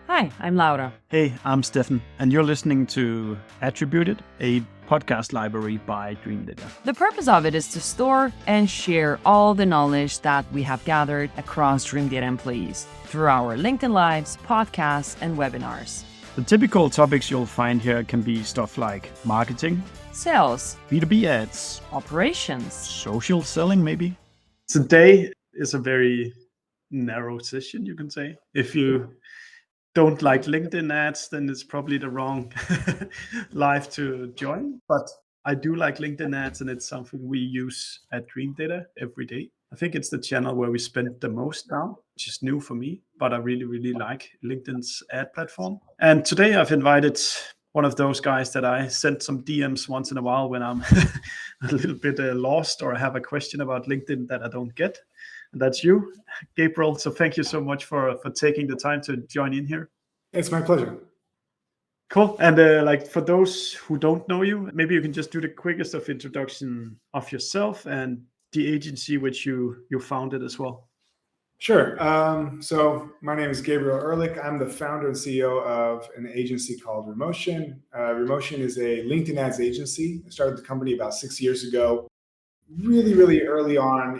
Hi, I'm Laura. Hey, I'm Stefan, and you're listening to Attributed, a podcast library by Dreamdata. The purpose of it is to store and share all the knowledge that we have gathered across Dreamdata employees through our LinkedIn Lives, podcasts, and webinars. The typical topics you'll find here can be stuff like marketing, Sales, B2B ads, operations, social selling maybe. Today is a very narrow session, you can say. If you don't like LinkedIn ads, then it's probably the wrong live to join. But I do like LinkedIn ads, and it's something we use at Dreamdata every day. I think it's the channel where we spend the most now, which is new for me, but I really, really like LinkedIn's ad platform. And today I've invited one of those guys that I send some DMs once in a while when I'm a little bit lost or I have a question about LinkedIn that I don't get. And that's you, Gabriel. So thank you so much for taking the time to join in here. It's my pleasure. Cool. And for those who don't know you, maybe you can just do the quickest of introduction of yourself and the agency which you founded as well. Sure. So my name is Gabriel Ehrlich. I'm the founder and CEO of an agency called Remotion. Remotion is a LinkedIn ads agency. I started the company about 6 years ago, really, really early on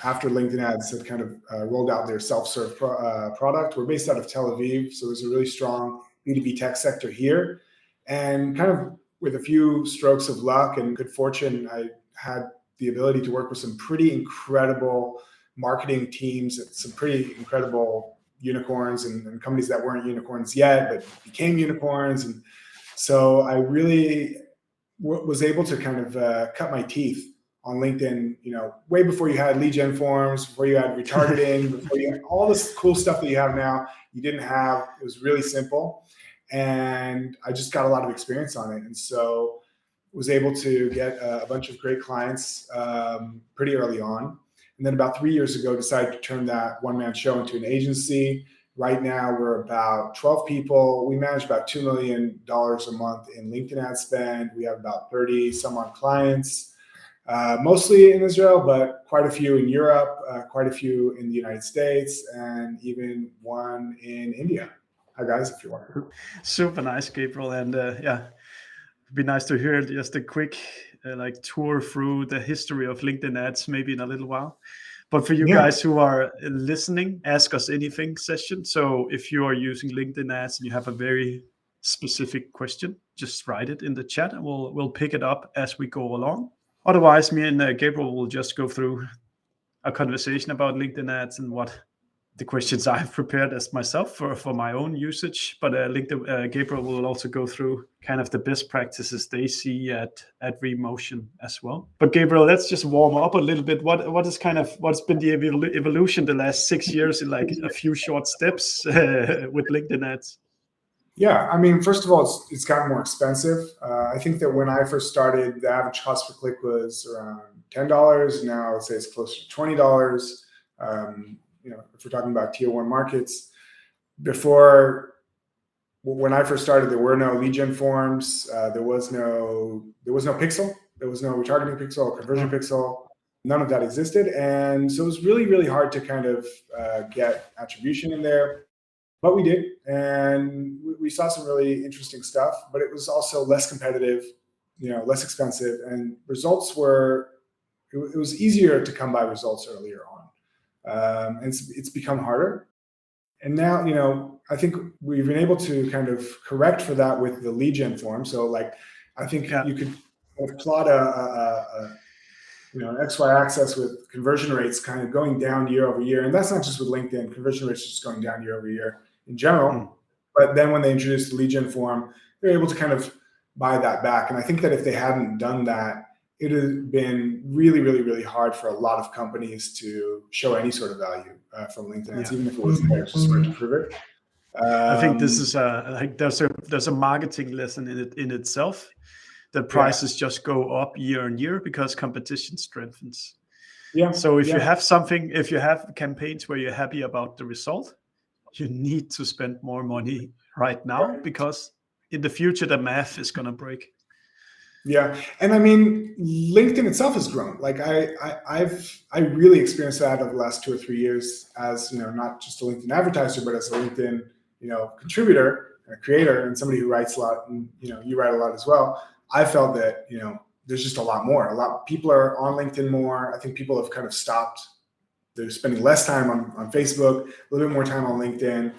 after LinkedIn ads had kind of rolled out their self-serve product. We're based out of Tel Aviv, so there's a really strong B2B tech sector here. And kind of with a few strokes of luck and good fortune, I had the ability to work with some pretty incredible marketing teams at some pretty incredible unicorns and companies that weren't unicorns yet, but became unicorns. And so I really was able to kind of cut my teeth on LinkedIn, way before you had lead gen forms, before you had retargeting, before you had all this cool stuff that you have now, you didn't have. It was really simple. And I just got a lot of experience on it. And so was able to get a bunch of great clients pretty early on. And then about 3 years ago, decided to turn that one-man show into an agency. Right now, we're about 12 people. We manage about $2 million a month in LinkedIn ad spend. We have about 30 some odd clients. Mostly in Israel, but quite a few in Europe, quite a few in the United States, and even one in India. Hi guys, if you want. Super nice, Gabriel. And it'd be nice to hear just a quick tour through the history of LinkedIn ads maybe in a little while. But for you guys who are listening, ask us anything session. So if you are using LinkedIn ads and you have a very specific question, just write it in the chat and we'll pick it up as we go along. Otherwise, me and Gabriel will just go through a conversation about LinkedIn ads and what the questions I've prepared as myself for my own usage. But Gabriel will also go through kind of the best practices they see at Remotion as well. But Gabriel, let's just warm up a little bit. What's been the evolution the last 6 years in like a few short steps with LinkedIn ads? Yeah, I mean, first of all, it's gotten more expensive. I think that when I first started, the average cost per click was around $10. Now I would say it's closer to $20. If we're talking about tier one markets, when I first started, there were no lead gen forms. There was no pixel. There was no retargeting pixel or conversion pixel. None of that existed, and so it was really, really hard to kind of get attribution in there. But we did, and we saw some really interesting stuff, but it was also less competitive, less expensive, and results it was easier to come by results earlier on. And it's become harder. And now, I think we've been able to kind of correct for that with the lead gen form. So I think you could plot an XY axis with conversion rates kind of going down year over year. And that's not just with LinkedIn. Conversion rates are just going down year over year in general. But then when they introduced the lead gen form, they're able to kind of buy that back. And I think that if they hadn't done that, it would have been really, really, really hard for a lot of companies to show any sort of value from LinkedIn ads, even if it wasn't there, it's just hard to prove it. I think this is there's a marketing lesson in itself. The prices just go up year on year because competition strengthens. Yeah. So if you have campaigns where you're happy about the result, you need to spend more money right now because in the future the math is going to break. Yeah, and I mean, LinkedIn itself has grown. Like I really experienced that over the last 2 or 3 years as not just a LinkedIn advertiser, but as a LinkedIn contributor, a creator, and somebody who writes a lot. And you write a lot as well. I felt that there's just a lot more. A lot people are on LinkedIn more. I think people have kind of stopped. They're spending less time on Facebook, a little bit more time on LinkedIn.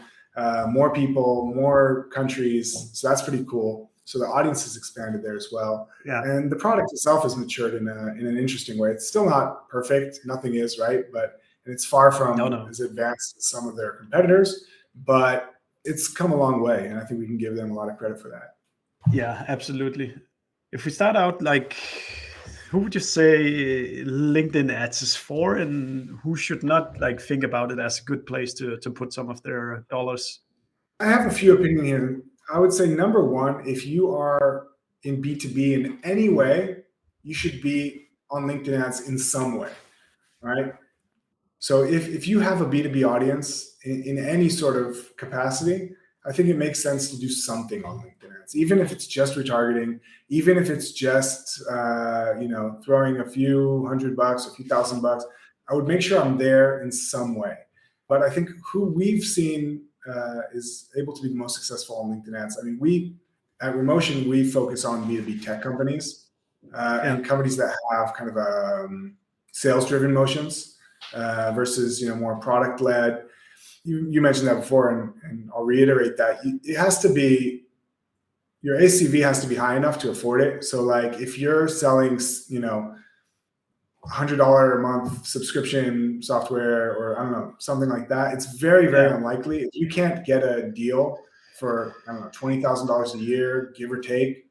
More people, more countries. So that's pretty cool. So the audience has expanded there as well. Yeah. And the product itself has matured in an interesting way. It's still not perfect. Nothing is, right? And it's far from as advanced as some of their competitors, but it's come a long way. And I think we can give them a lot of credit for that. Yeah, absolutely. If we start out, like, who would you say LinkedIn ads is for, and who should not think about it as a good place to put some of their dollars? I have a few opinions here. I would say number one, if you are in B2B in any way, you should be on LinkedIn ads in some way, right? So if you have a B2B audience in any sort of capacity, I think it makes sense to do something on LinkedIn ads, even if it's just retargeting, even if it's just throwing a few $100, a few $1,000. I would make sure I'm there in some way. But I think who we've seen is able to be the most successful on LinkedIn ads. I mean, we at Remotion, we focus on B2B tech companies and companies that have kind of sales-driven motions versus more product-led. You mentioned that before, and I'll reiterate that. It has to be, your ACV has to be high enough to afford it. So like if you're selling, $100 a month subscription software, or I don't know, something like that, it's very, very unlikely. If you can't get a deal for, I don't know, $20,000 a year, give or take,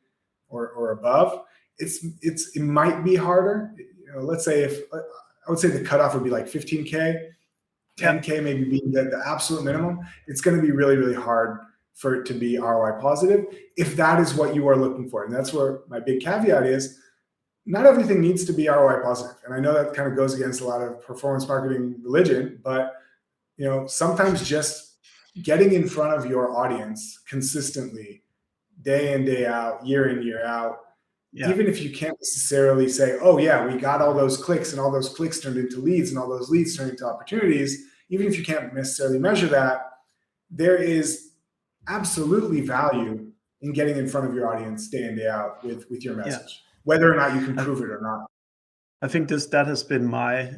or above, it might be harder. Let's say I would say the cutoff would be like 15K, 10K maybe being the absolute minimum. It's going to be really, really hard for it to be ROI positive if that is what you are looking for. And that's where my big caveat is. Not everything needs to be ROI positive. And I know that kind of goes against a lot of performance marketing religion, but sometimes just getting in front of your audience consistently, day in, day out, year in, year out, even if you can't necessarily say, oh yeah, we got all those clicks and all those clicks turned into leads and all those leads turned into opportunities, even if you can't necessarily measure that, there is absolutely value in getting in front of your audience day in, day out with your message. Whether or not you can prove it or not. I think that has been my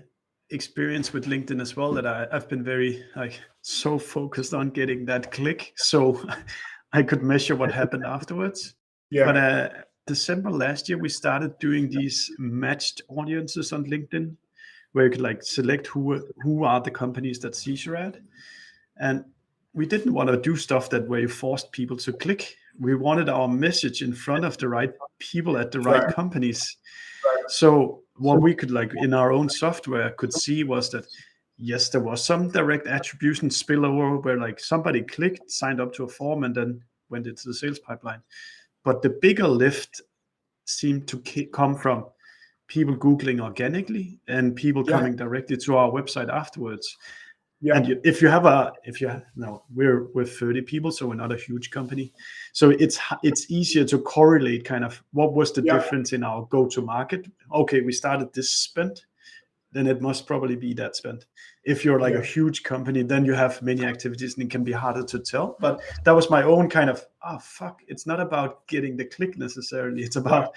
experience with LinkedIn as well, that I've been very so focused on getting that click so I could measure what happened afterwards. But December last year, we started doing these matched audiences on LinkedIn, where you could select who are the companies that sees your ad. And we didn't want to do stuff that way forced people to click. We wanted our message in front of the right people at the right companies. So what we could in our own software could see was that, yes, there was some direct attribution spillover where somebody clicked, signed up to a form, and then went into the sales pipeline. But the bigger lift seemed to come from people Googling organically and people coming directly to our website afterwards. And we're 30 people, so we're not a huge company. So it's easier to correlate kind of what was the difference in our go-to-market. Okay, we started this spend, then it must probably be that spend. If you're a huge company, then you have many activities and it can be harder to tell. But that was my own kind of, it's not about getting the click necessarily. It's about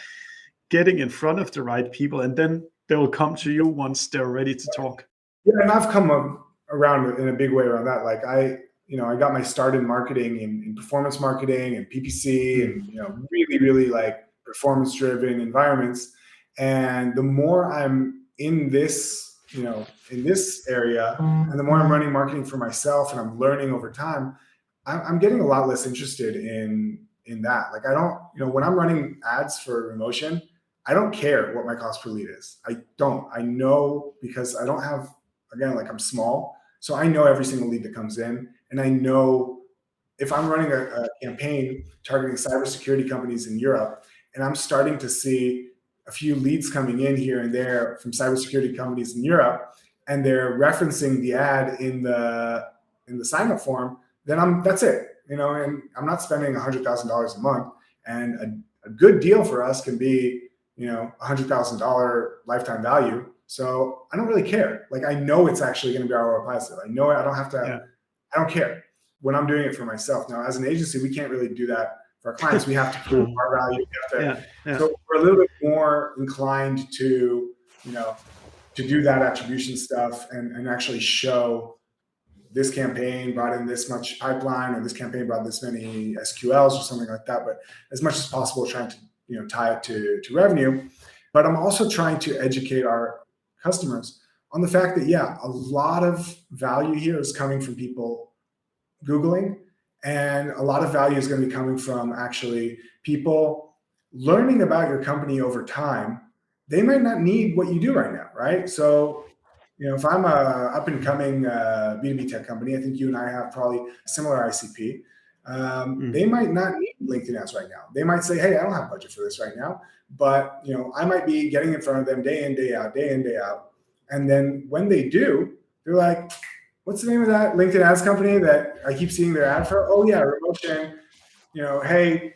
getting in front of the right people, and then they will come to you once they're ready to talk. Yeah, and I've come around in a big way around that. I got my start in marketing in performance marketing and PPC and really, really performance driven environments. And the more I'm in this, in this area, and the more I'm running marketing for myself and I'm learning over time, I'm getting a lot less interested in that. I don't, when I'm running ads for Remotion, I don't care what my cost per lead is. I know, because I don't have, again, I'm small. So I know every single lead that comes in, and I know if I'm running a campaign targeting cybersecurity companies in Europe, and I'm starting to see a few leads coming in here and there from cybersecurity companies in Europe, and they're referencing the ad in the sign-up form, then that's it. And I'm not spending $100,000 a month and a good deal for us can be, $100,000 lifetime value. So I don't really care. Like, I know it's actually going to be ROI positive. I know I don't have to, I don't care when I'm doing it for myself. Now, as an agency, we can't really do that for our clients. We have to prove our value. We have to, So we're a little bit more inclined to, to do that attribution stuff and actually show this campaign brought in this much pipeline, or this campaign brought this many SQLs or something like that. But as much as possible, trying to tie it to revenue. But I'm also trying to educate our customers on the fact that, a lot of value here is coming from people Googling, and a lot of value is going to be coming from actually people learning about your company over time. They might not need what you do right now, right? So, if I'm a up and coming B2B tech company, I think you and I have probably a similar ICP. They might not need LinkedIn ads right now. They might say, hey, I don't have budget for this right now, but I might be getting in front of them day in, day out, day in, day out. And then when they do, they're like, what's the name of that LinkedIn ads company that I keep seeing their ad for? Oh yeah, Remotion. Hey,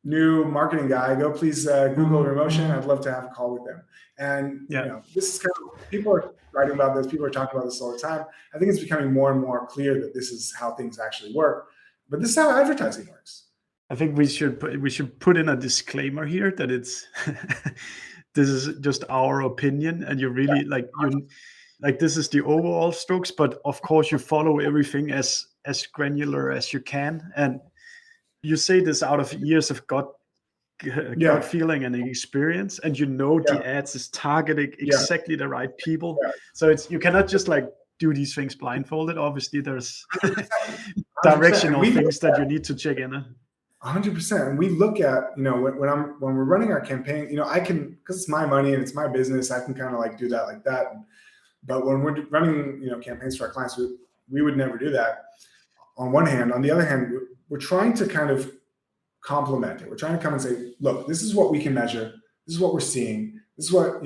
new marketing guy, go please Google Remotion. I'd love to have a call with them. And this is kind of, people are writing about this, people are talking about this all the time. I think it's becoming more and more clear that this is how things actually work. But this is how advertising works. I think we should put in a disclaimer here that it's this is just our opinion, and you really this is the overall strokes, but of course you follow everything as granular as you can, and you say this out of years of gut feeling and experience, and the ads is targeting exactly the right people. So it's, you cannot just do these things blindfolded. Obviously there's 100%. Directional things that you need to check in. 100%. And we look at, when we're running our campaign, I can, because it's my money and it's my business, I can kind of do that like that. But when we're running, campaigns for our clients, we would never do that on one hand. On the other hand, we're trying to kind of complement it. We're trying to come and say, look, this is what we can measure. This is what we're seeing. This is what,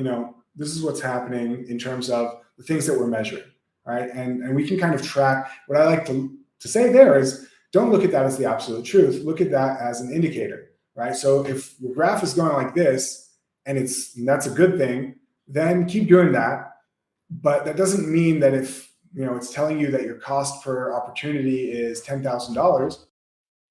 this is what's happening in terms of the things that we're measuring, right? And we can kind of track. What I like to say there is, don't look at that as the absolute truth. Look at that as an indicator, right? So if your graph is going like this, and that's a good thing, then keep doing that. But that doesn't mean that if it's telling you that your cost per opportunity is $10,000,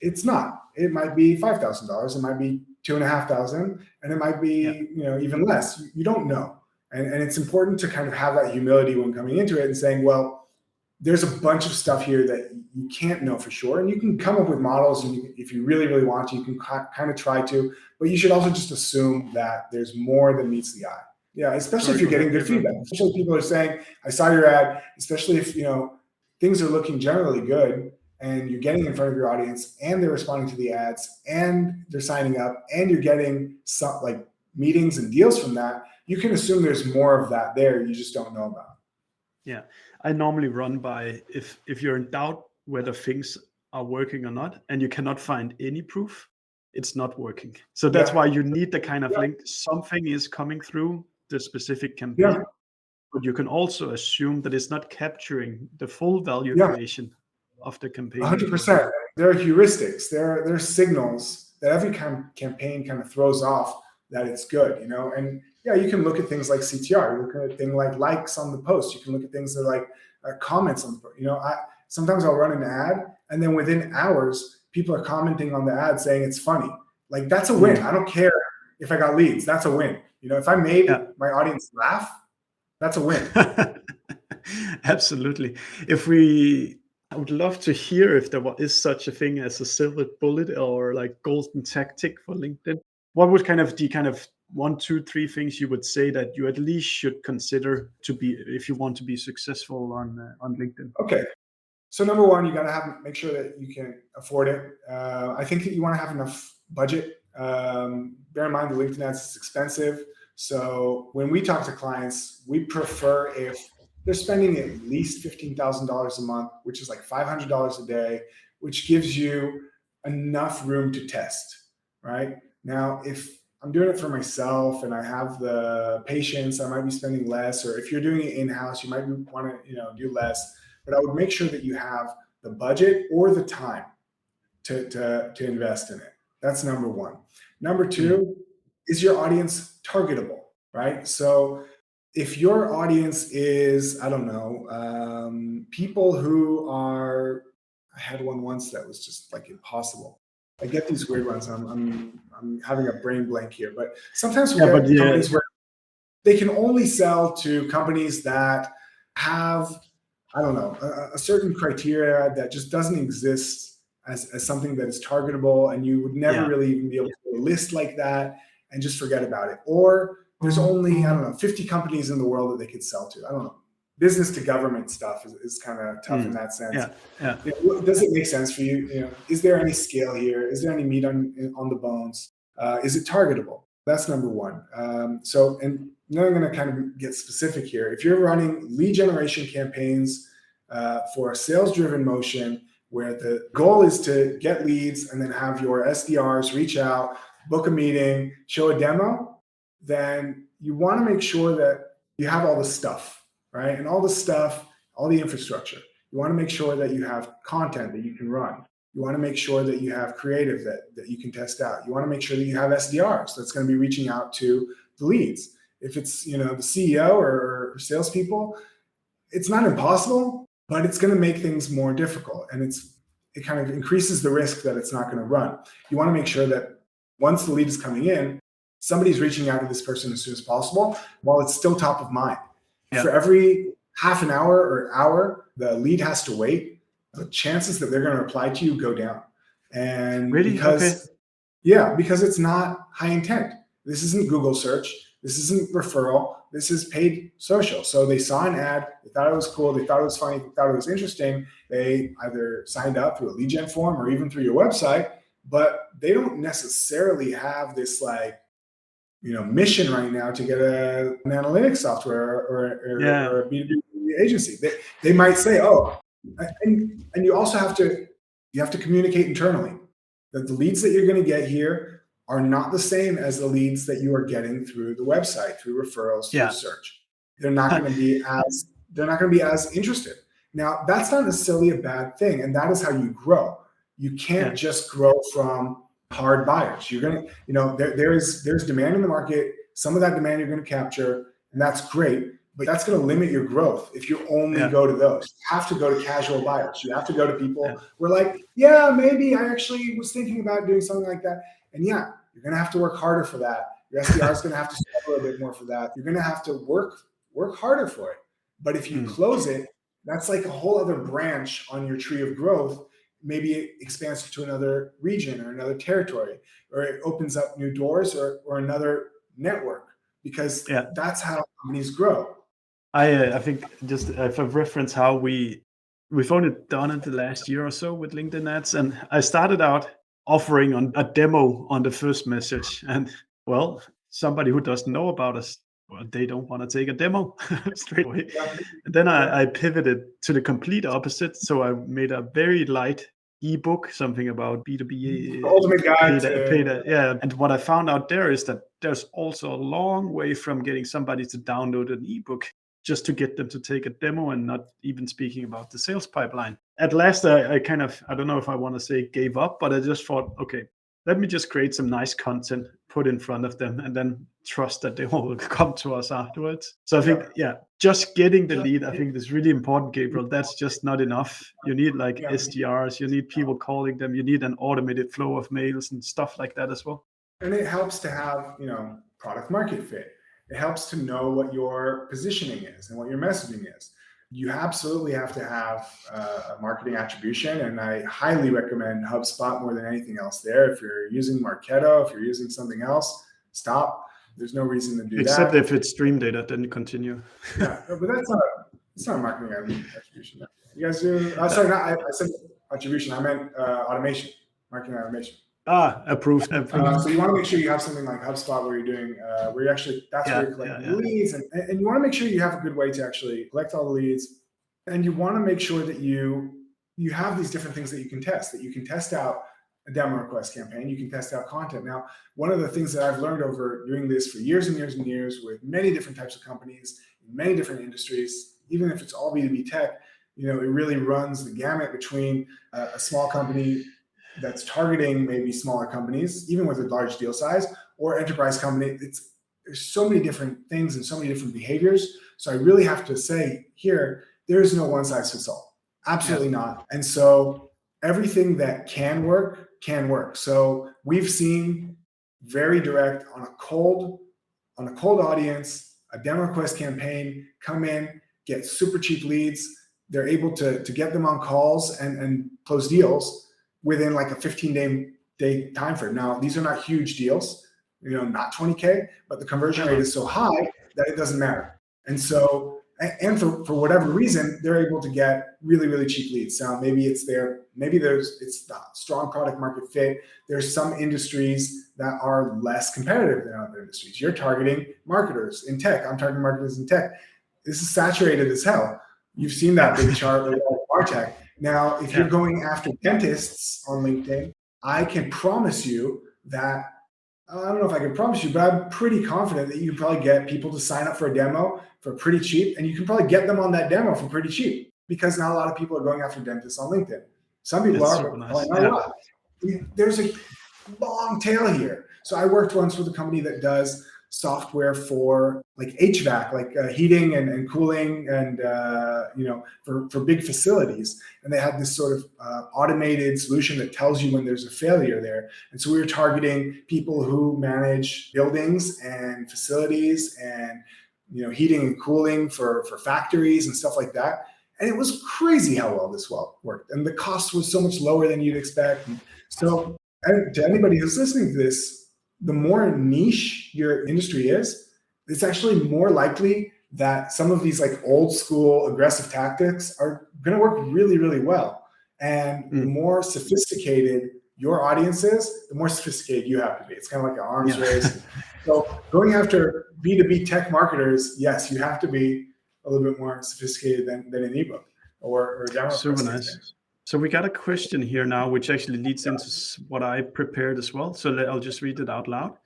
it's not. It might be $5,000. It might be $2,500, and it might be even less. You don't know, and it's important to kind of have that humility when coming into it and saying, well, there's a bunch of stuff here that you can't know for sure. And you can come up with models, and if you really, really want to, you can kind of try to, but you should also just assume that there's more than meets the eye. Yeah, especially if you're getting good feedback. Especially if people are saying, I saw your ad, especially if, things are looking generally good and you're getting in front of your audience and they're responding to the ads and they're signing up and you're getting some meetings and deals from that, you can assume there's more of that there you just don't know about. Yeah. I normally run by, if you're in doubt whether things are working or not, and you cannot find any proof, it's not working. So that's why you need the kind of link. Something is coming through the specific campaign, but you can also assume that it's not capturing the full value creation of the campaign. 100%. There are heuristics. There are signals that every campaign kind of throws off that it's good, and you can look at things like CTR. You look at things like likes on the post. You can look at things that comments on the post. Sometimes I'll run an ad, and then within hours, people are commenting on the ad saying it's funny. That's a win. I don't care if I got leads. That's a win. If I made my audience laugh, that's a win. Absolutely. I would love to hear if there is such a thing as a silver bullet or golden tactic for LinkedIn. What would the 1, 2, 3 things you would say that you at least should consider to be, if you want to be successful on LinkedIn? Okay. So number one, you got to make sure that you can afford it. I think that you want to have enough budget. Bear in mind the LinkedIn ads is expensive. So when we talk to clients, we prefer if they're spending at least $15,000 a month, which is $500 a day, which gives you enough room to test, right? Now, if I'm doing it for myself and I have the patience, I might be spending less, or if you're doing it in-house, you might want to do less, but I would make sure that you have the budget or the time to invest in it. That's number one. Number two, is your audience targetable, right? So if your audience is, I don't know, people who are, I had one once that was just like impossible. I get these weird ones. I'm having a brain blank here, but sometimes we get companies where they can only sell to companies that have, I don't know, a certain criteria that just doesn't exist as something that is targetable, and you would never really even be able to do a list like that and just forget about it. Or there's only, I don't know, 50 companies in the world that they could sell to. I don't know. Business to government stuff is kind of tough in that sense. Does it make sense for you? Is there any scale here? Is there any meat on the bones? Is it targetable? That's number one. And now I'm going to kind of get specific here. If you're running lead generation campaigns for a sales-driven motion where the goal is to get leads and then have your SDRs reach out, book a meeting, show a demo, then you want to make sure that you have all the stuff, right? And all the stuff, all the infrastructure. You want to make sure that you have content that you can run. You want to make sure that you have creative that you can test out. You want to make sure that you have SDRs that's going to be reaching out to the leads. If it's, the CEO or salespeople, it's not impossible, but it's going to make things more difficult. And it kind of increases the risk that it's not going to run. You want to make sure that once the lead is coming in, somebody's reaching out to this person as soon as possible while it's still top of mind. For every half an hour or hour the lead has to wait, the chances that they're going to reply to you go down. And because it's not high intent. This isn't Google search. This isn't referral. This is paid social. So they saw an ad, they thought it was cool, they thought it was funny, they thought it was interesting. They either signed up through a lead gen form or even through your website, but they don't necessarily have this mission right now to get an analytics software or a B2B agency. They might say, and you also have to communicate internally that the leads that you're going to get here are not the same as the leads that you are getting through the website, through referrals, through search. They're not going to be as interested. Now, that's not necessarily a bad thing, and that is how you grow. You can't just grow from hard buyers. You're going to, there's demand in the market. Some of that demand you're going to capture, and that's great. But that's going to limit your growth if you only go to those. You have to go to casual buyers. You have to go to people who are like, maybe I actually was thinking about doing something like that. And you're going to have to work harder for that. Your SDR is going to have to spend a little bit more for that. You're going to have to work harder for it. But if you close it, that's like a whole other branch on your tree of growth. Maybe it expands to another region or another territory, or it opens up new doors or another network, because that's how companies grow. I think just if I reference how we've only done it the last year or so with LinkedIn ads, and I started out offering on a demo on the first message, and somebody who doesn't know about us, they don't want to take a demo straight away. And then I pivoted to the complete opposite. So I made a very light ebook, something about B2B, ultimate guide. And what I found out there is that there's also a long way from getting somebody to download an ebook just to get them to take a demo, and not even speaking about the sales pipeline. At last, I kind of, I don't know if I want to say gave up, but I just thought, okay, let me just create some nice content, put in front of them, and then trust that they will come to us afterwards. So I think, just getting the lead, I think is really important, Gabriel. That's just not enough. You need SDRs, you need people calling them, you need an automated flow of mails and stuff like that as well. And it helps to have, product market fit. It helps to know what your positioning is and what your messaging is. You absolutely have to have a marketing attribution, and I highly recommend HubSpot more than anything else there. If you're using Marketo, if you're using something else, stop. There's no reason to do Except if it's Dreamdata, then continue. But it's not marketing attribution. You guys do? Sorry, I said attribution. I meant automation, marketing automation. Approved. So you want to make sure you have something like HubSpot where you're doing, where you're actually, that's where you're collecting leads. And you want to make sure you have a good way to actually collect all the leads. And you want to make sure that you have these different things that you can test, that you can test out a demo request campaign. You can test out content. Now, one of the things that I've learned over doing this for years and years and years with many different types of companies in many different industries, even if it's all B2B tech, it really runs the gamut between a small company that's targeting maybe smaller companies, even with a large deal size, or enterprise company. There's so many different things and so many different behaviors. So I really have to say here, there is no one size fits all. Absolutely not. And so everything that can work can work. So we've seen very direct on a cold audience, a demo request campaign, come in, get super cheap leads. They're able to get them on calls and close deals within like a 15-day time frame. Now, these are not huge deals, not 20K, but the conversion rate is so high that it doesn't matter. And so, and for whatever reason, they're able to get really, really cheap leads. Now, maybe it's the strong product market fit. There's some industries that are less competitive than other industries. You're targeting marketers in tech. I'm targeting marketers in tech. This is saturated as hell. You've seen that big chart with MarTech. Now, if you're going after dentists on LinkedIn, I can promise you that, I don't know if I can promise you, but I'm pretty confident that you can probably get people to sign up for a demo for pretty cheap, and you can probably get them on that demo for pretty cheap because not a lot of people are going after dentists on LinkedIn. Some people are, but probably not a lot. There's a long tail here. So I worked once with a company that does software for like HVAC, like heating and cooling, and for big facilities. And they had this sort of automated solution that tells you when there's a failure there. And so we were targeting people who manage buildings and facilities and heating and cooling for factories and stuff like that. And it was crazy how well this worked. And the cost was so much lower than you'd expect. And so to anybody who's listening to this, the more niche your industry is, it's actually more likely that some of these like old school aggressive tactics are going to work really, really well. And the more sophisticated your audience is, the more sophisticated you have to be. It's kind of like an arms race. So going after B2B tech marketers, yes, you have to be a little bit more sophisticated than an ebook or download. Super nice. So we got a question here now, which actually leads into what I prepared as well. So I'll just read it out loud.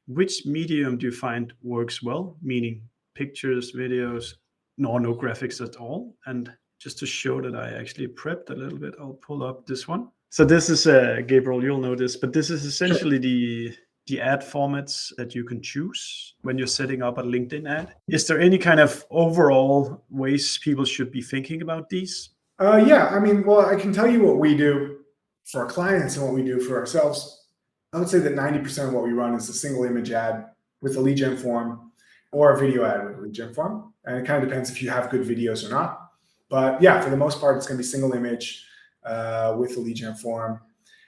Which medium do you find works well? Meaning pictures, videos, no graphics at all. And just to show that I actually prepped a little bit, I'll pull up this one. So this is, Gabriel, you'll know this, but this is essentially the ad formats that you can choose when you're setting up a LinkedIn ad. Is there any kind of overall ways people should be thinking about these? I can tell you what we do for our clients and what we do for ourselves. I would say that 90% of what we run is a single image ad with a lead gen form or a video ad with a lead gen form. And it kind of depends if you have good videos or not. But yeah, for the most part, it's going to be single image with a lead gen form.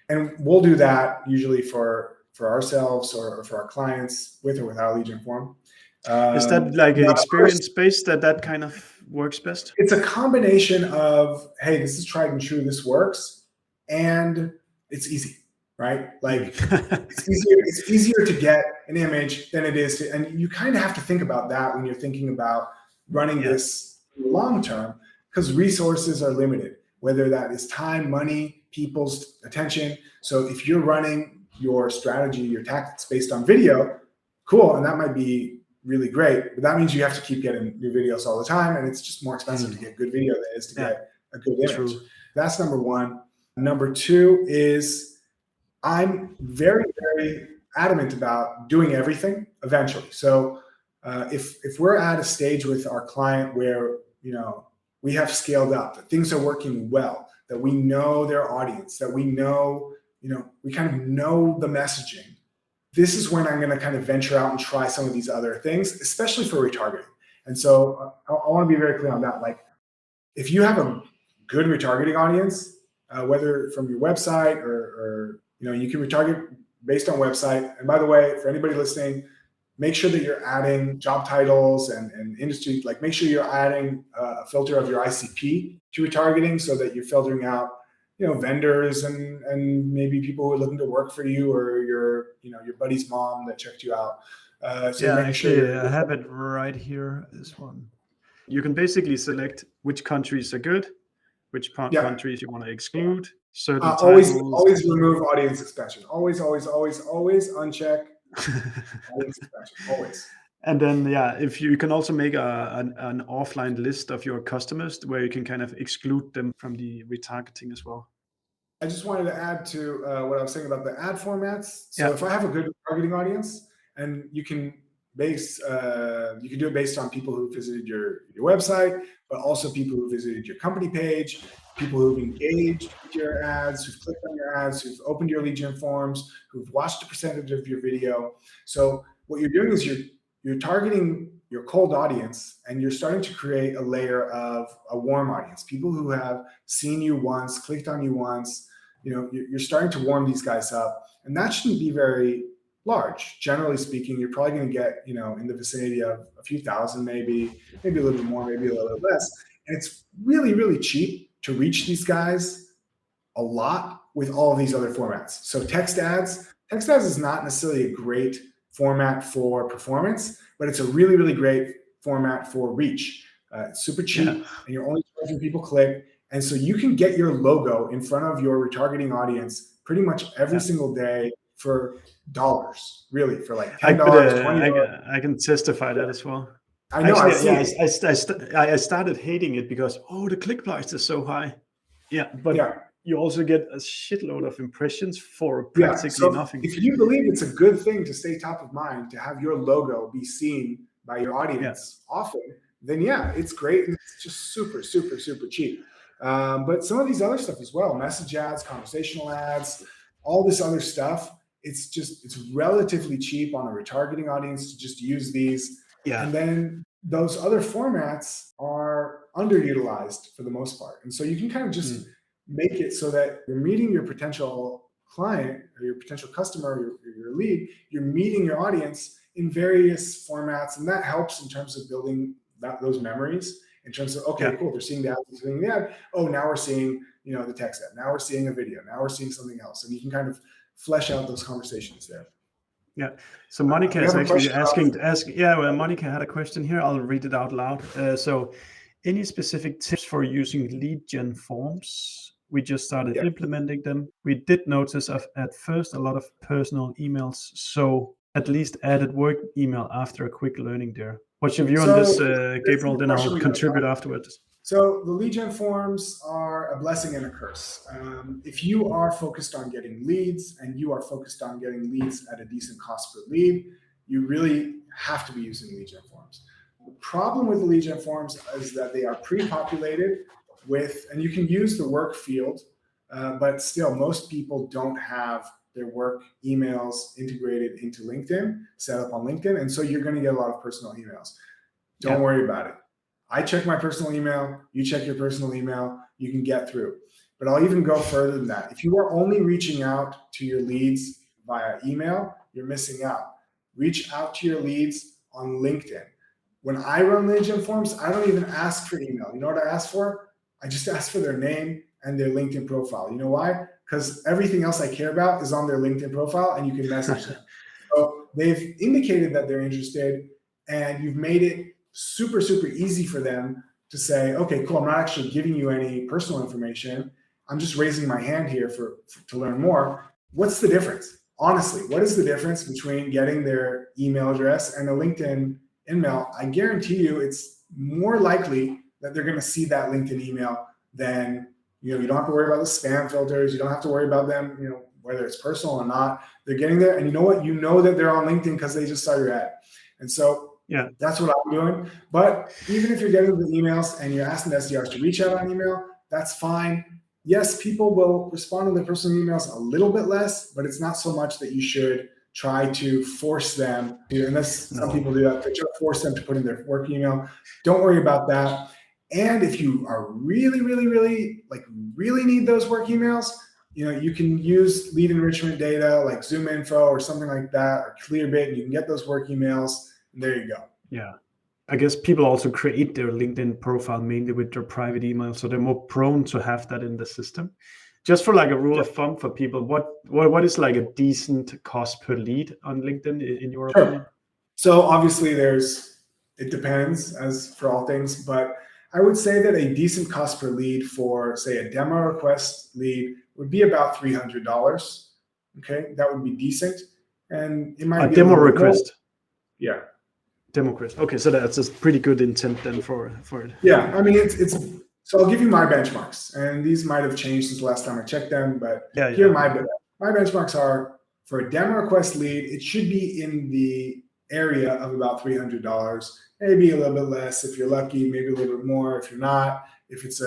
And we'll do that usually for ourselves or for our clients with or without a lead gen form. Is that like an experience based that kind of works best? It's a combination of, hey, this is tried and true, this works, and it's easy, right? Like it's easier to get an image than it is to, and you kind of have to think about that when you're thinking about running this long term, because resources are limited, whether that is time, money, people's attention. So if you're running your strategy, your tactics based on video, cool, and that might be really great, but that means you have to keep getting new videos all the time, and it's just more expensive to get good video than it is to get a good image. True. That's number one. Number two is I'm very, very adamant about doing everything eventually. So if we're at a stage with our client where we have scaled up, that things are working well, that we know their audience, that we know we kind of know the messaging, this is when I'm going to kind of venture out and try some of these other things, especially for retargeting. And so I want to be very clear on that. Like, if you have a good retargeting audience, whether from your website or you can retarget based on website. And by the way, for anybody listening, make sure that you're adding job titles and industry. Like, make sure you're adding a filter of your ICP to retargeting so that you're filtering out vendors and maybe people who are looking to work for you, or your buddy's mom that checked you out. Actually, I have it right here. This one. You can basically select which countries are good, which countries you want to exclude. Always remove audience expansion. Always uncheck audience expansion. Always. And then, if you can also make an offline list of your customers where you can kind of exclude them from the retargeting as well. I just wanted to add to what I was saying about the ad formats. So if I have a good targeting audience, and you can do it based on people who visited your website, but also people who visited your company page, people who've engaged with your ads, who've clicked on your ads, who've opened your lead gen forms, who've watched a percentage of your video. So what you're doing is you're targeting your cold audience, and you're starting to create a layer of a warm audience, people who have seen you once, clicked on you once. You're starting to warm these guys up, and that shouldn't be very large. Generally speaking, you're probably going to get, in the vicinity of a few thousand, maybe a little bit more, maybe a little bit less. And it's really, really cheap to reach these guys a lot with all of these other formats. So text ads is not necessarily a great format for performance, but it's a really, really great format for reach. It's super cheap, and you're only charging people click. And so you can get your logo in front of your retargeting audience pretty much every single day for dollars, really, for like $10, $20. I can testify that as well. I know. Actually, I started hating it because the click price is so high. But you also get a shitload of impressions for practically nothing. If you believe it's a good thing to stay top of mind, to have your logo be seen by your audience often, then it's great, and it's just super, super, super cheap. But some of these other stuff as well, message ads, conversational ads, all this other stuff, it's relatively cheap on a retargeting audience to just use these. And then those other formats are underutilized for the most part. And so you can kind of just make it so that you're meeting your potential client or your potential customer, or your lead, you're meeting your audience in various formats. And that helps in terms of building those memories, in terms of, cool, they're seeing the ad, they're seeing the ad. Oh, now we're seeing, the text ad. Now we're seeing a video. Now we're seeing something else. And you can kind of flesh out those conversations there. Yeah. So Monica is actually Monica had a question here. I'll read it out loud. So any specific tips for using lead gen forms? We just started implementing them. We did notice at first a lot of personal emails. So at least added work email after a quick learning there. What's your view on this, Gabriel? Then I'll contribute afterwards. So the lead gen forms are a blessing and a curse. If you are focused on getting leads, and you are focused on getting leads at a decent cost per lead, you really have to be using lead gen forms. The problem with the lead gen forms is that they are pre-populated with, and you can use the work field, but still most people don't have their work emails integrated into LinkedIn, set up on LinkedIn. And so you're going to get a lot of personal emails. Don't worry about it. I check my personal email. You check your personal email. You can get through. But I'll even go further than that. If you are only reaching out to your leads via email, you're missing out. Reach out to your leads on LinkedIn. When I run lead gen forms, I don't even ask for email. You know what I ask for? I just ask for their name and their LinkedIn profile. You know why? Because everything else I care about is on their LinkedIn profile, and you can message them. So they've indicated that they're interested, and you've made it super, super easy for them to say, okay, cool, I'm not actually giving you any personal information. I'm just raising my hand here to learn more. What's the difference? Honestly, what is the difference between getting their email address and a LinkedIn email? I guarantee you it's more likely that they're going to see that LinkedIn email than, you don't have to worry about the spam filters. You don't have to worry about them, whether it's personal or not. They're getting there. And you know what? You know that they're on LinkedIn because they just saw your ad. And so that's what I'm doing. But even if you're getting the emails and you're asking the SDRs to reach out on email, that's fine. Yes, people will respond to their personal emails a little bit less, but it's not so much that you should try to force them to, unless some people do that, force them to put in their work email. Don't worry about that. And if you are really, really, really, really need those work emails, you can use lead enrichment data like ZoomInfo or something like that, or Clearbit, and you can get those work emails, and there you go. Yeah. I guess people also create their LinkedIn profile mainly with their private email, so they're more prone to have that in the system. Just for a rule of thumb for people, what is a decent cost per lead on LinkedIn in your opinion? So obviously it depends, as for all things, but I would say that a decent cost per lead for, say, a demo request lead would be about $300. Okay, that would be decent, and it might be a demo request. Yeah, demo request. Okay, so that's a pretty good intent then for it. Yeah, I mean it's So I'll give you my benchmarks, and these might have changed since the last time I checked them, but here are my benchmarks are for a demo request lead. It should be in the area of about $300, maybe a little bit less if you're lucky, maybe a little bit more if you're not. If it's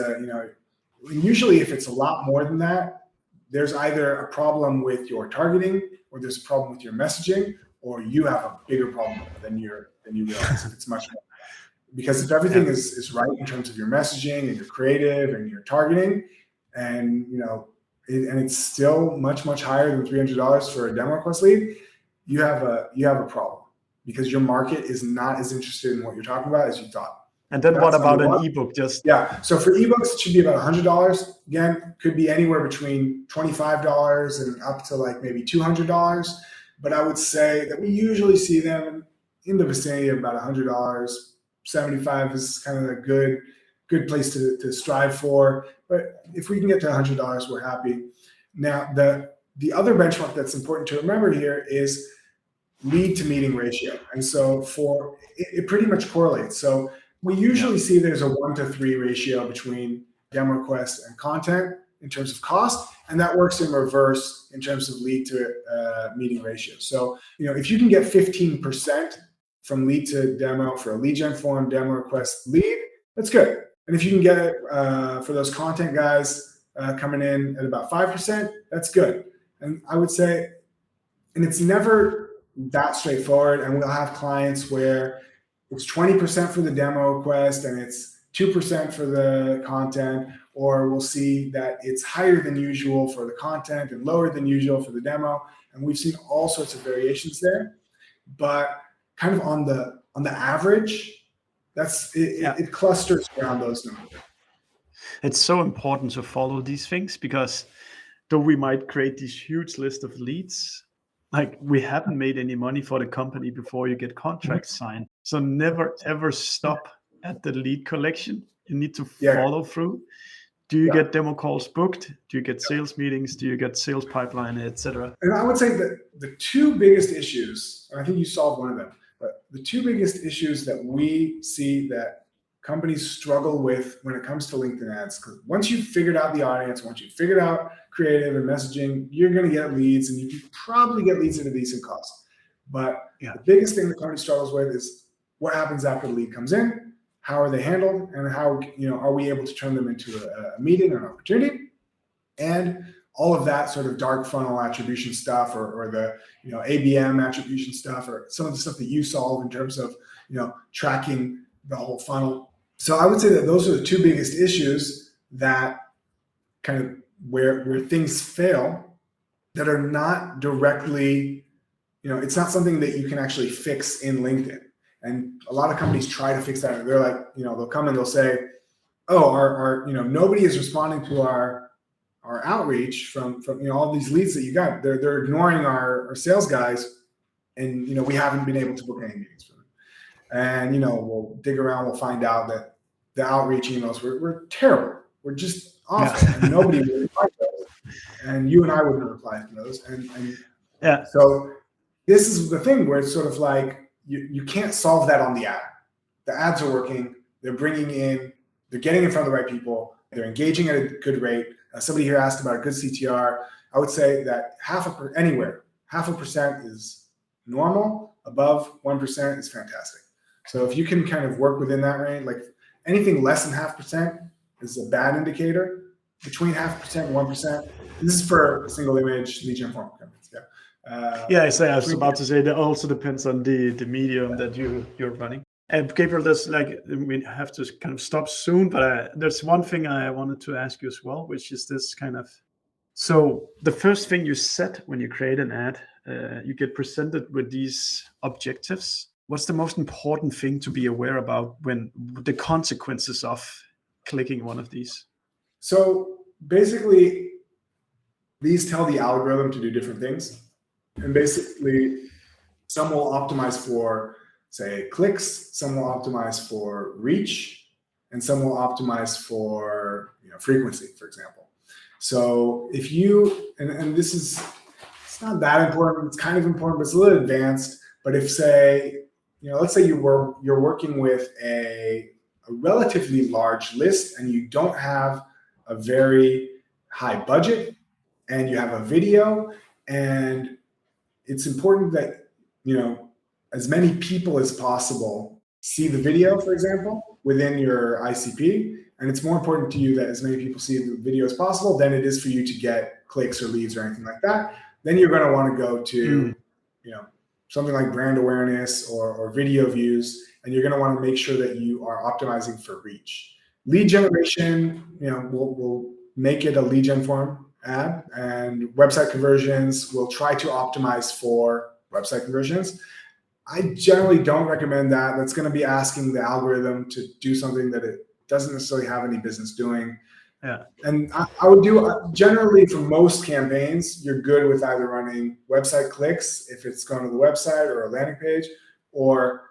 usually if it's a lot more than that, there's either a problem with your targeting, or there's a problem with your messaging, or you have a bigger problem than you realize if it's much more. Because if everything is right in terms of your messaging and your creative and your targeting, and and it's still much, much higher than $300 for a demo request lead, you have a problem, because your market is not as interested in what you're talking about as you thought. And then what about an ebook? So for ebooks, it should be about $100. Again, could be anywhere between $25 and up to like maybe $200. But I would say that we usually see them in the vicinity of about $100. 75 is kind of a good place to strive for. But if we can get to $100, we're happy. Now, the other benchmark that's important to remember here is lead to meeting ratio. And so it pretty much correlates. So we usually see there's a 1-to-3 ratio between demo request and content in terms of cost, and that works in reverse in terms of lead to meeting ratio. So, if you can get 15% from lead to demo for a lead gen form demo request lead, that's good. And if you can get it for those content guys coming in at about 5%, that's good. And I would say, and it's never that straightforward, and we'll have clients where it's 20% for the demo request and it's 2% for the content, or we'll see that it's higher than usual for the content and lower than usual for the demo. And we've seen all sorts of variations there, but kind of on the average, it clusters around those numbers. It's so important to follow these things, because though we might create this huge list of leads, like we haven't made any money for the company before you get contracts signed. So never ever stop at the lead collection. You need to follow through. Do you get demo calls booked? Do you get sales meetings? Do you get sales pipeline, etc.? And I would say that the two biggest issues, and I think you solved one of them, but the two biggest issues that we see that companies struggle with when it comes to LinkedIn ads, because once you've figured out the audience, once you've figured out creative and messaging, you're going to get leads, and you can probably get leads at a decent cost. But the biggest thing the company struggles with is what happens after the lead comes in, how are they handled, and how are we able to turn them into a meeting or an opportunity, and all of that sort of dark funnel attribution stuff, or the ABM attribution stuff, or some of the stuff that you solve in terms of tracking the whole funnel. So I would say that those are the two biggest issues that kind of where things fail, that are not directly, it's not something that you can actually fix in LinkedIn. And a lot of companies try to fix that. They're like, they'll come and they'll say, oh, our nobody is responding to our outreach from all these leads that you got. They're ignoring our sales guys, and we haven't been able to book any meetings for them. And we'll dig around, we'll find out that the outreach emails were terrible. We're just awful. And nobody would reply to those. And you and I wouldn't reply to those. And so this is the thing where it's sort of like you can't solve that on the ad. The ads are working. They're bringing in. They're getting in front of the right people. They're engaging at a good rate. Somebody here asked about a good CTR. I would say that 0.5% is normal. Above 1% is fantastic. So if you can kind of work within that range, like anything less than 0.5% is a bad indicator. Between 0.5% and 1%. This is for single image lead gen form companies. I was about to say that also depends on the medium that you're running. And Gabriel, we have to kind of stop soon, but there's one thing I wanted to ask you as well, which is this kind of, so the first thing you said when you create an ad, you get presented with these objectives. What's the most important thing to be aware about when the consequences of clicking one of these? So basically, these tell the algorithm to do different things. And basically, some will optimize for, say, clicks, some will optimize for reach, and some will optimize for frequency, for example. So if you, and this is, it's not that important, it's kind of important, but it's a little advanced. But if, say, let's say you're working with a a relatively large list and you don't have a very high budget and you have a video, and it's important that, as many people as possible see the video, for example, within your ICP. And it's more important to you that as many people see the video as possible than it is for you to get clicks or leads or anything like that. Then you're going to want to go to, something like brand awareness or video views, and you're going to want to make sure that you are optimizing for reach. Lead generation, we'll make it a lead gen form ad, and website conversions, we'll try to optimize for website conversions. I generally don't recommend that. That's going to be asking the algorithm to do something that it doesn't necessarily have any business doing. Yeah. And I would do, generally for most campaigns, you're good with either running website clicks if it's going to the website or a landing page, or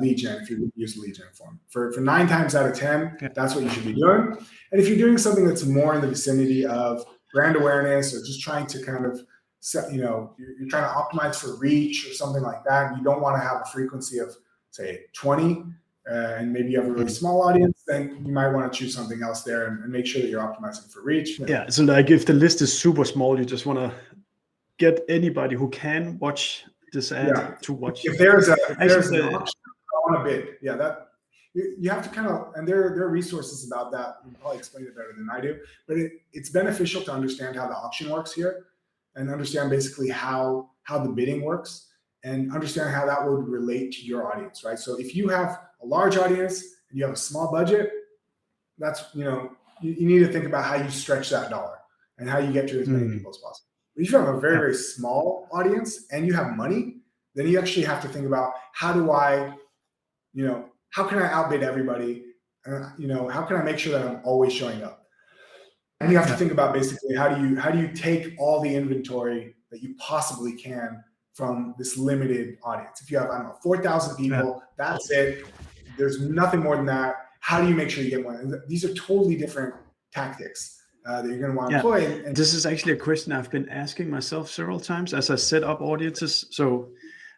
lead gen if you use lead gen form. For 9 times out of 10, that's what you should be doing. And if you're doing something that's more in the vicinity of brand awareness, or just trying to kind of set, you're trying to optimize for reach or something like that, and you don't want to have a frequency of, say, 20, and maybe you have a really small audience, then you might want to choose something else there and make sure that you're optimizing for reach. Yeah. So like if the list is super small, you just want to get anybody who can watch this ad to watch. If there's an option, I want to bid. Yeah, that you have to kind of, and there are resources about that. You can probably explain it better than I do, but it's beneficial to understand how the auction works here, and understand basically how the bidding works, and understand how that would relate to your audience, right? So if you have a large audience and you have a small budget, that's, you need to think about how you stretch that dollar and how you get to as many people as possible. But if you have a very, very small audience and you have money, then you actually have to think about how can I outbid everybody? How can I make sure that I'm always showing up? And you have to think about basically how do you take all the inventory that you possibly can from this limited audience. If you have, 4,000 people, that's it. There's nothing more than that. How do you make sure you get one? And these are totally different tactics that you're going to want to employ. And this is actually a question I've been asking myself several times as I set up audiences. So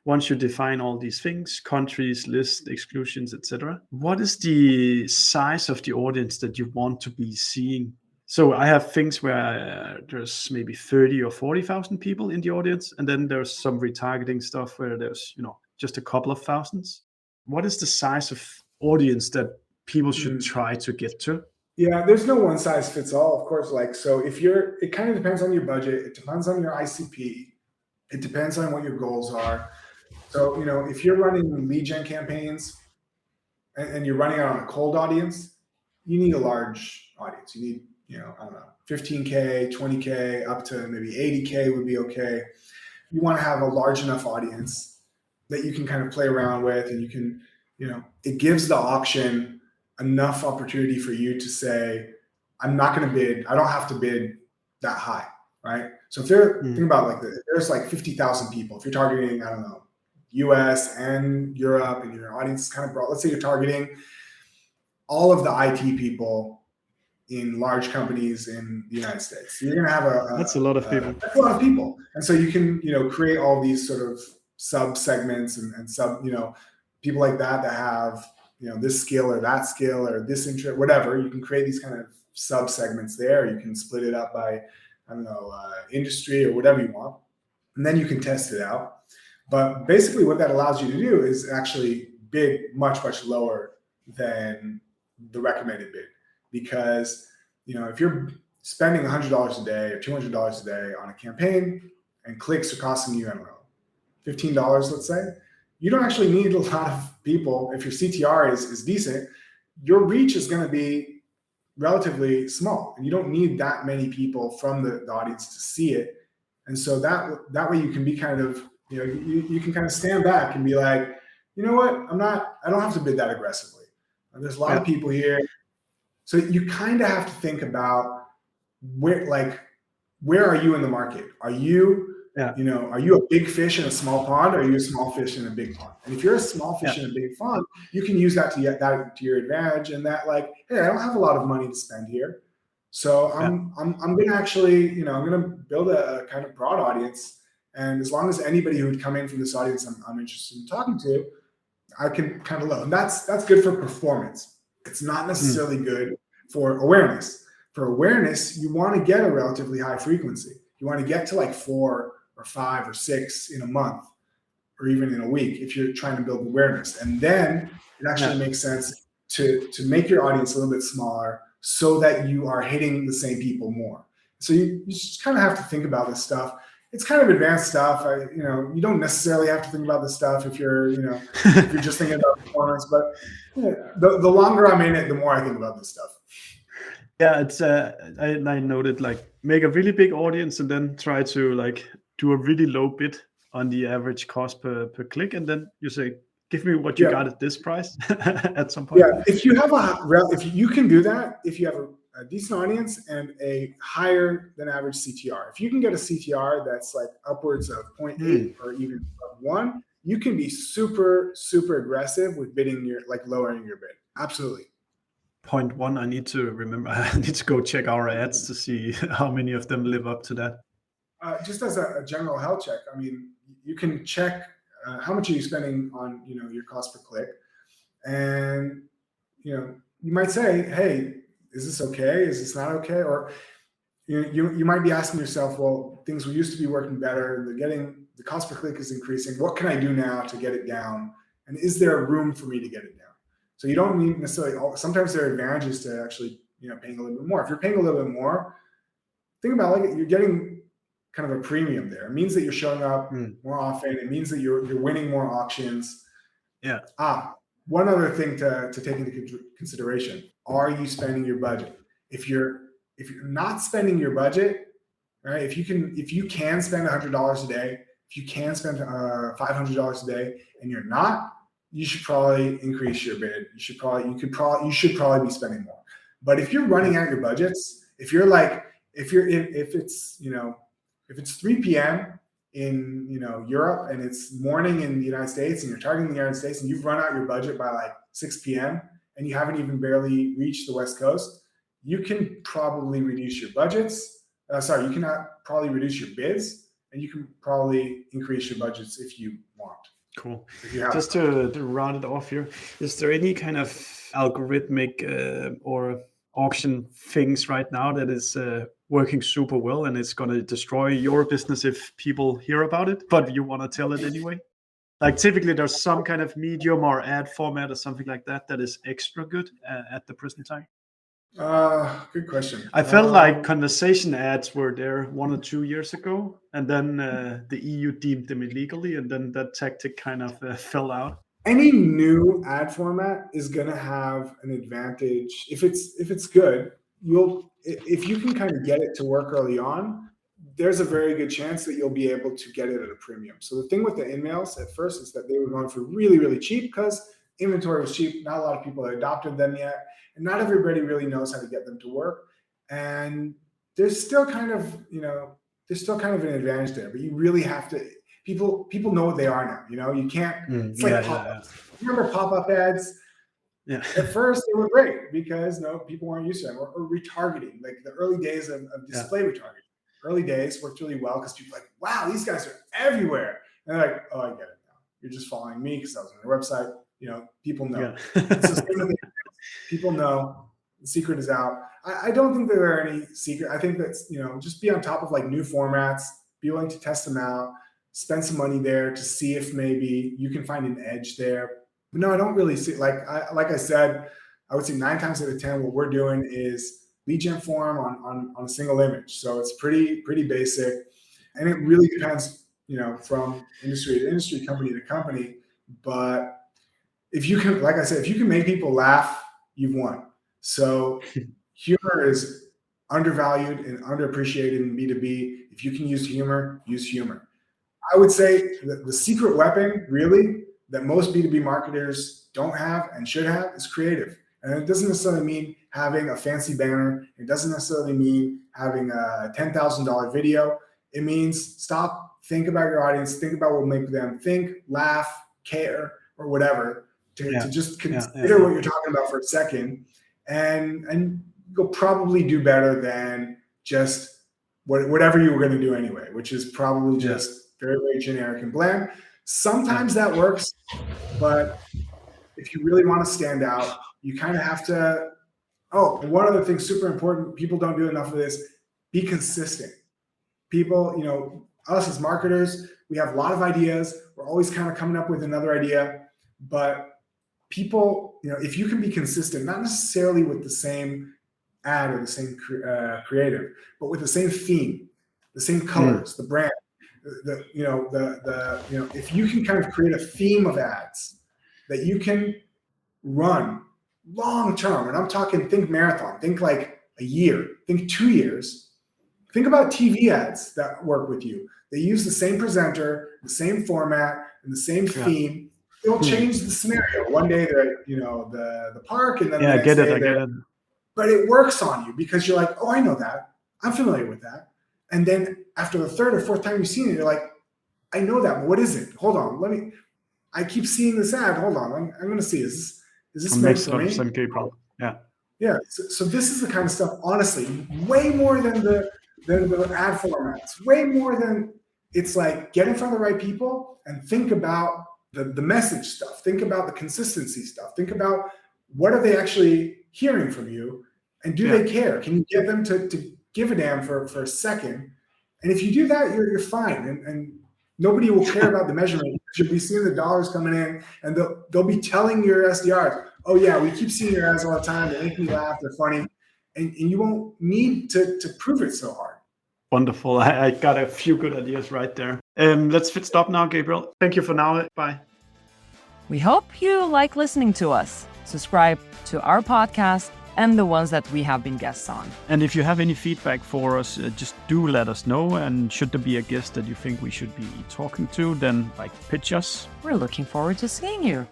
once you define all these things, countries, list, exclusions, etc., what is the size of the audience that you want to be seeing? So I have things where there's maybe 30 or 40,000 people in the audience, and then there's some retargeting stuff where there's just a couple of thousands. What is the size of audience that people should try to get to? Yeah, there's no one size fits all, of course. So it kind of depends on your budget. It depends on your ICP. It depends on what your goals are. So, if you're running lead gen campaigns and you're running it on a cold audience, you need a large audience. You need, 15K, 20K, up to maybe 80K would be okay. You want to have a large enough audience that you can kind of play around with, and you can, it gives the auction enough opportunity for you to say, I'm not going to bid. I don't have to bid that high, right? So if think about there's 50,000 people. If you're targeting, US and Europe, and your audience is kind of broad. Let's say you're targeting all of the IT people in large companies in the United States. So you're going to have that's a lot of people. That's a lot of people. And so you can, create all these sort of sub segments and sub, people like that have, this skill or that skill or this interest, whatever. You can create these kind of sub segments there. You can split it up by, industry or whatever you want. And then you can test it out. But basically what that allows you to do is actually bid much, much lower than the recommended bid. Because, if you're spending $100 a day or $200 a day on a campaign and clicks are costing you, $15, let's say, you don't actually need a lot of people. If your CTR is decent, your reach is going to be relatively small, and you don't need that many people from the audience to see it. And so that way you can be kind of, you can kind of stand back and be like, you know what, I don't have to bid that aggressively. And there's a lot of people here. So you kind of have to think about where are you in the market? Are you, are you a big fish in a small pond, or are you a small fish in a big pond? And if you're a small fish in a big pond, you can use that to your advantage, and that hey, I don't have a lot of money to spend here. So I'm going to actually, I'm going to build a kind of broad audience. And as long as anybody who would come in from this audience I'm interested in talking to, I can kind of load. And that's good for performance. It's not necessarily good for awareness. For awareness, you want to get a relatively high frequency. You want to get to like 4 or 5 or 6 in a month, or even in a week, if you're trying to build awareness. And then it actually makes sense to make your audience a little bit smaller so that you are hitting the same people more. So you just kind of have to think about this stuff. It's kind of advanced stuff. You don't necessarily have to think about this stuff if you're just thinking about performance. But the longer I'm in it, the more I think about this stuff. Yeah, it's I noted, like, make a really big audience and then try to like do a really low bid on the average cost per click, and then you say, give me what you got at this price at some point. Yeah, if you can do that, if you have a decent audience and a higher than average CTR. If you can get a CTR that's like upwards of 0.8 or even 1, you can be super, super aggressive with lowering your bid. Absolutely. 0.1, I need to remember. I need to go check our ads to see how many of them live up to that. Just as a general health check, I mean, you can check how much are you spending on your cost per click, and you might say, hey, is this okay? Is this not okay? Or you might be asking yourself, well, things used to be working better. The cost per click is increasing. What can I do now to get it down? And is there room for me to get it down? So you don't need necessarily. Sometimes there are advantages to actually paying a little bit more. If you're paying a little bit more, think about you're getting kind of a premium there. It means that you're showing up more often. It means that you're winning more auctions. Yeah. One other thing to take into consideration: are you spending your budget? If you're not spending your budget, right? If you can spend $100 a day, if you can spend $500 a day, and you're not, you should probably increase your bid. You should probably be spending more. But if you're running out your budgets, if it's 3 p.m. in Europe and it's morning in the United States, and you're targeting the United States, and you've run out your budget by like 6 p.m. and you haven't even barely reached the West Coast, you can probably reduce your budgets. You cannot probably reduce your bids, and you can probably increase your budgets if you want. Cool. Just to round it off here, is there any kind of algorithmic or auction things right now that is working super well and it's going to destroy your business if people hear about it, but you want to tell it anyway? Like typically there's some kind of medium or ad format or something like that is extra good at the present time. Good question. I felt like conversation ads were there 1 or 2 years ago, and then the EU deemed them illegally, and then that tactic kind of fell out. Any new ad format is going to have an advantage if it's good. If you can kind of get it to work early on, there's a very good chance that you'll be able to get it at a premium. So the thing with the InMails at first is that they were going for really, really cheap because inventory was cheap. Not a lot of people had adopted them yet, and not everybody really knows how to get them to work. And there's still kind of an advantage there, but you really have to. People know what they are now. You can't. It's like pop-ups. Remember pop-up ads? Yeah. At first, they were great because people weren't used to them, or retargeting, like the early days of display retargeting. Early days worked really well because people were like, wow, these guys are everywhere. And they're like, oh, I get it now. You're just following me because I was on your website. People know. Yeah. People know. The secret is out. I don't think there are any secret. I think that's, just be on top of like new formats, be willing to test them out, spend some money there to see if maybe you can find an edge there. But no, I don't really see, like I said, I would say 9 times out of 10, what we're doing is lead gen form on a single image. So it's pretty basic. And it really depends, from industry to industry, company to company. But if you can, like I said, if you can make people laugh, you've won. So humor is undervalued and underappreciated in B2B. If you can use humor, use humor. I would say that the secret weapon, really, that most B2B marketers don't have and should have is creative. And it doesn't necessarily mean having a fancy banner. It doesn't necessarily mean having a $10,000 video. It means think about your audience, think about what will make them think, laugh, care, or whatever, to just consider what you're talking about for a second. And you'll probably do better than just whatever you were going to do anyway, which is probably just very, very generic and bland. Sometimes that works, but if you really want to stand out, You kind of have to, one other thing, super important, people don't do enough of this, be consistent. People, us as marketers, we have a lot of ideas. We're always kind of coming up with another idea, but people, if you can be consistent, not necessarily with the same ad or the same creative, but with the same theme, the same colors, the brand, if you can kind of create a theme of ads that you can run long term, and I'm talking, think marathon, think like a year, think 2 years, think about TV ads that work with you. They use the same presenter, the same format, and the same theme. They'll change the scenario. One day they're, the park, and then the next day they're, but it works on you because you're like, oh, I know that. I'm familiar with that. And then after the third or fourth time you've seen it, you're like, I know that, but what is it? Hold on, I keep seeing this ad. Hold on, I'm going to see. Is this meant for me? Yeah. So this is the kind of stuff, honestly, way more than the ad formats, way more than, it's like, get in front of the right people and think about the message stuff. Think about the consistency stuff. Think about what are they actually hearing from you, and do they care? Can you get them to give a damn for a second? And if you do that, you're fine. And nobody will care about the measurement, because you'll be seeing the dollars coming in, and they'll be telling your SDRs, oh yeah, we keep seeing your ads all the time. They make me laugh. They're funny. And you won't need to prove it so hard. Wonderful. I got a few good ideas right there. Let's stop now, Gabriel. Thank you for now. Bye. We hope you like listening to us. Subscribe to our podcast and the ones that we have been guests on. And if you have any feedback for us, just do let us know. And should there be a guest that you think we should be talking to, then pitch us. We're looking forward to seeing you.